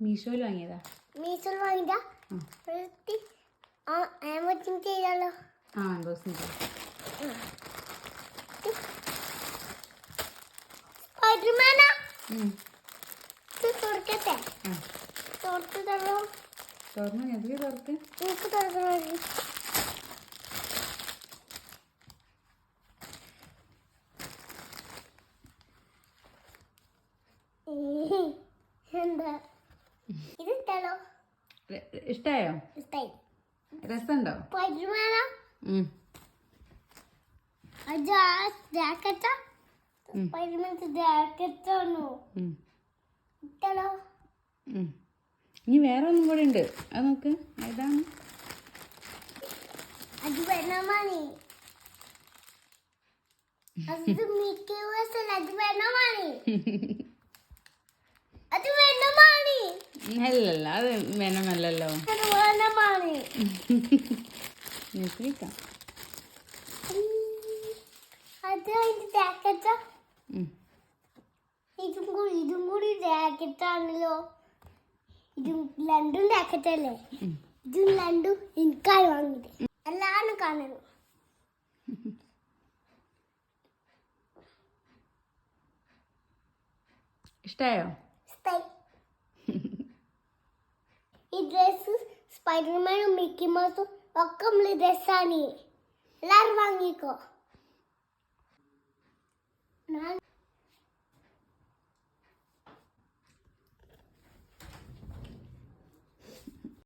മീഷോയിൽ വാങ്ങിയതാ. ചെയ്യാലോ. അൺബോക്സിങ് ചെയ്യാം. സ്പൈഡർമാനാ തുറക്കട്ടെ. തുറന്നു തുറന്നു എതിരെ തുറക്ക്. എനിക്ക് തുറക്കണം. എന്താ ഇത് ഇഷ്ടല്ലോ? ഇഷ്ടായോ? ഇഷ്ടായി. രസമുണ്ടോ? സ്പൈഡർമാനാ ജാക്കറ്റാ. സ്പൈഡർമാൻ്റെ ജാക്കറ്റാണോ? ഇഷ്ടല്ലോ. ഇനി വേറെ ഒന്നും കൂടെ ഉണ്ട്, അത് നോക്ക്. ഏതാണ്? അത് വേണമാണ്. അത് മിക്കി മൗസ് അല്ല, അത് വേണമാണ്. അത് വേണമാണ്. അല്ലല്ല, അത് വേണമല്ലല്ലോ. അത് വേണമാണ്. നിർത്തിക്കാം. അത് അതിന്റെ ജാക്കറ്റാ. ഇതും കൂടി ജാക്കറ്റാണല്ലോ. ഇതും രണ്ടും ജാക്കറ്റല്ലേ? ഇതും രണ്ടും എനിക്കായി വാങ്ങിയത്. എല്ലാരും കാണുന്നു. ഇഷ്ടായോ? ഈ ഡ്രസ് സ്പൈഡർമാനും മിക്കി മൗസും ഒക്കെ നമ്മള് ഡ്രസ്സാണ്. എല്ലാരും വാങ്ങിക്കോ.